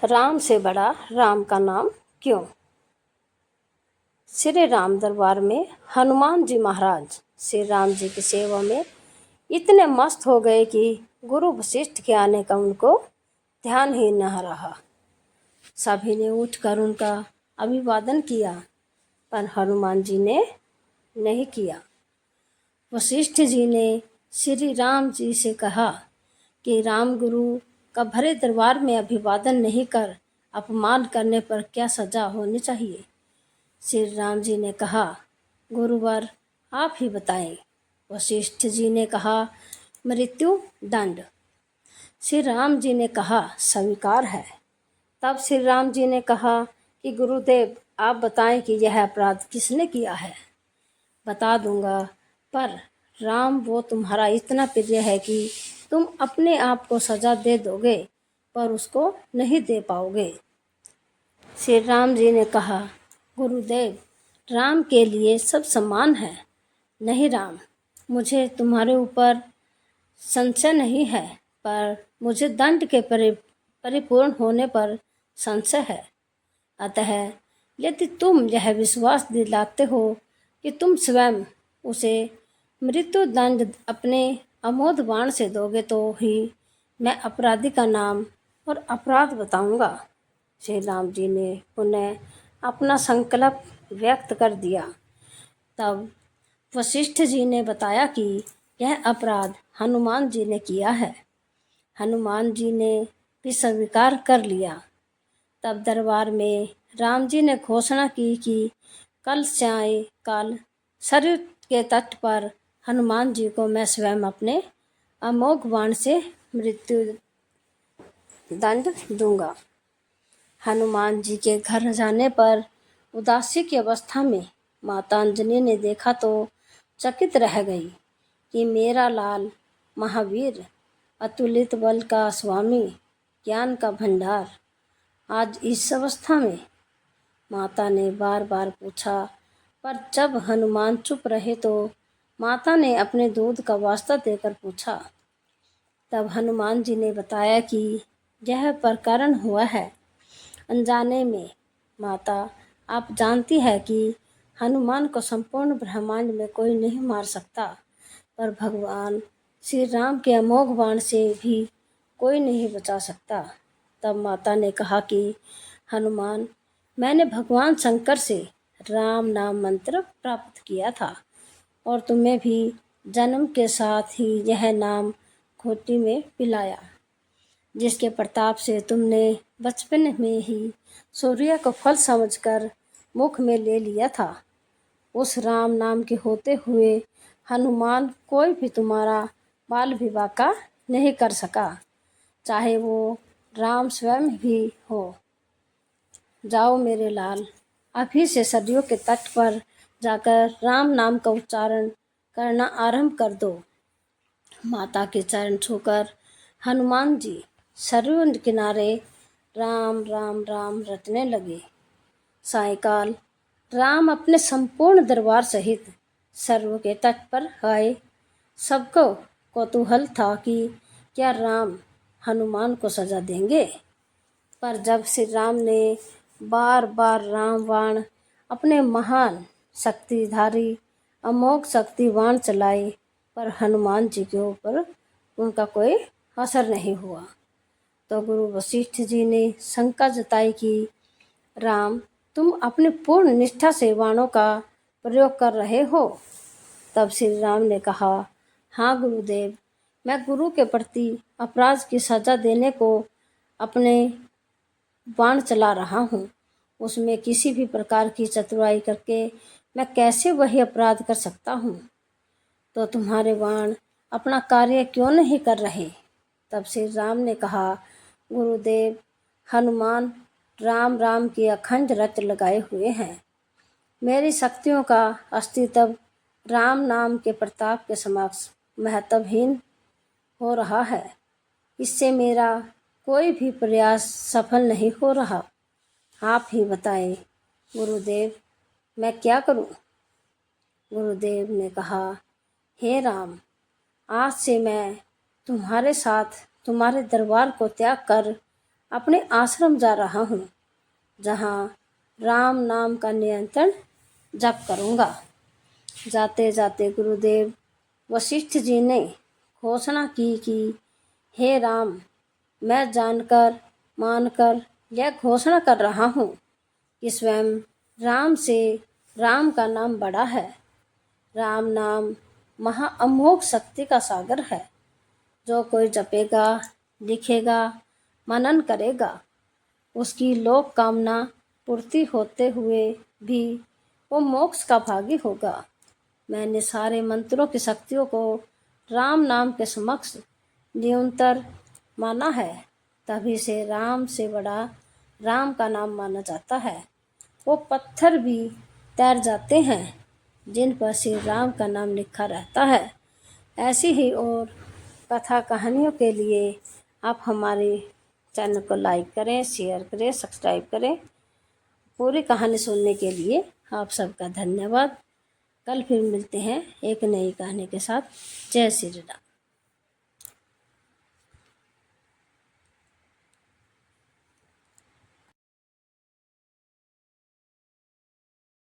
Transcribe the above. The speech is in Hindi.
राम से बड़ा राम का नाम क्यों। श्री राम दरबार में हनुमान जी महाराज श्री राम जी की सेवा में इतने मस्त हो गए कि गुरु वशिष्ठ के आने का उनको ध्यान ही न रहा। सभी ने उठकर उनका अभिवादन किया, पर हनुमान जी ने नहीं किया। वशिष्ठ जी ने श्री राम जी से कहा कि राम गुरु का भरे दरबार में अभिवादन नहीं कर अपमान करने पर क्या सजा होनी चाहिए। श्री राम जी ने कहा, गुरुवर आप ही बताएं। वशिष्ठ जी ने कहा, मृत्यु दंड। श्री राम जी ने कहा, स्वीकार है। तब श्री राम जी ने कहा कि गुरुदेव आप बताएं कि यह अपराध किसने किया है। बता दूंगा, पर राम वो तुम्हारा इतना प्रिय है कि तुम अपने आप को सजा दे दोगे, पर उसको नहीं दे पाओगे। श्री राम जी ने कहा, गुरुदेव राम के लिए सब समान है। नहीं राम, मुझे तुम्हारे ऊपर संशय नहीं है, पर मुझे दंड के परिपूर्ण होने पर संशय है। अतः यदि तुम यह विश्वास दिलाते हो कि तुम स्वयं उसे मृत्यु दंड अपने अमोघ बाण से दोगे, तो ही मैं अपराधी का नाम और अपराध बताऊंगा। श्री राम जी ने पुनः अपना संकल्प व्यक्त कर दिया। तब वशिष्ठ जी ने बताया कि यह अपराध हनुमान जी ने किया है। हनुमान जी ने भी स्वीकार कर लिया। तब दरबार में राम जी ने घोषणा की कि कल सायंकाल सरयू के तट पर हनुमान जी को मैं स्वयं अपने अमोघ बाण से मृत्यु दंड दूंगा। हनुमान जी के घर जाने पर उदासी की अवस्था में माता अंजनी ने देखा तो चकित रह गई कि मेरा लाल महावीर, अतुलित बल का स्वामी, ज्ञान का भंडार आज इस अवस्था में। माता ने बार बार पूछा, पर जब हनुमान चुप रहे तो माता ने अपने दूध का वास्ता देकर पूछा। तब हनुमान जी ने बताया कि यह प्रकरण हुआ है अनजाने में। माता आप जानती है कि हनुमान को संपूर्ण ब्रह्मांड में कोई नहीं मार सकता, पर भगवान श्री राम के अमोघ बाण से भी कोई नहीं बचा सकता। तब माता ने कहा कि हनुमान, मैंने भगवान शंकर से राम नाम मंत्र प्राप्त किया था और तुम्हें भी जन्म के साथ ही यह नाम घोटी में पिलाया, जिसके प्रताप से तुमने बचपन में ही सूर्य को फल समझकर मुख में ले लिया था। उस राम नाम के होते हुए हनुमान कोई भी तुम्हारा बाल विवाह का नहीं कर सका, चाहे वो राम स्वयं भी हो। जाओ मेरे लाल, अभी से सरयू के तट पर जाकर राम नाम का उच्चारण करना आरंभ कर दो। माता के चरण छूकर हनुमान जी सरयू किनारे राम राम राम रटने लगे। सायंकाल राम अपने संपूर्ण दरबार सहित सरयू के तट पर आए। सबको कौतूहल था कि क्या राम हनुमान को सजा देंगे, पर जब श्री राम ने बार बार राम बाण अपने महान शक्तिधारी अमोघ शक्ति बाण चलाए, पर हनुमान जी के ऊपर उनका कोई असर नहीं हुआ। तो गुरु वशिष्ठ जी ने शंका जताई कि राम, तुम अपनी पूर्ण निष्ठा से बाणों का प्रयोग कर रहे हो। तब श्री राम ने कहा, हाँ गुरुदेव, मैं गुरु के प्रति अपराध की सजा देने को अपने बाण चला रहा हूँ। उसमें किसी भी प्रकार की चतुराई करके मैं कैसे वही अपराध कर सकता हूँ। तो तुम्हारे बाण अपना कार्य क्यों नहीं कर रहे। तब श्री राम ने कहा, गुरुदेव, हनुमान राम राम की अखंड रट लगाए हुए हैं। मेरी शक्तियों का अस्तित्व राम नाम के प्रताप के समक्ष महत्वहीन हो रहा है। इससे मेरा कोई भी प्रयास सफल नहीं हो रहा। आप ही बताएं गुरुदेव, मैं क्या करूं। गुरुदेव ने कहा, हे राम, आज से मैं तुम्हारे साथ तुम्हारे दरबार को त्याग कर अपने आश्रम जा रहा हूँ, जहाँ राम नाम का नियंत्रण जप करूँगा। जाते जाते गुरुदेव वशिष्ठ जी ने घोषणा की कि हे राम, मैं जानकर मानकर यह घोषणा कर रहा हूँ कि स्वयं राम से राम का नाम बड़ा है। राम नाम महाअमोघ शक्ति का सागर है। जो कोई जपेगा, लिखेगा, मनन करेगा, उसकी लोक कामना पूर्ति होते हुए भी वो मोक्ष का भागी होगा। मैंने सारे मंत्रों की शक्तियों को राम नाम के समक्ष न्यूनतर माना है। तभी से राम से बड़ा राम का नाम माना जाता है। वो पत्थर भी तैर जाते हैं जिन पर श्री राम का नाम लिखा रहता है। ऐसी ही और कथा कहानियों के लिए आप हमारे चैनल को लाइक करें, शेयर करें, सब्सक्राइब करें। पूरी कहानी सुनने के लिए आप सबका धन्यवाद। कल फिर मिलते हैं एक नई कहानी के साथ। जय श्री राम।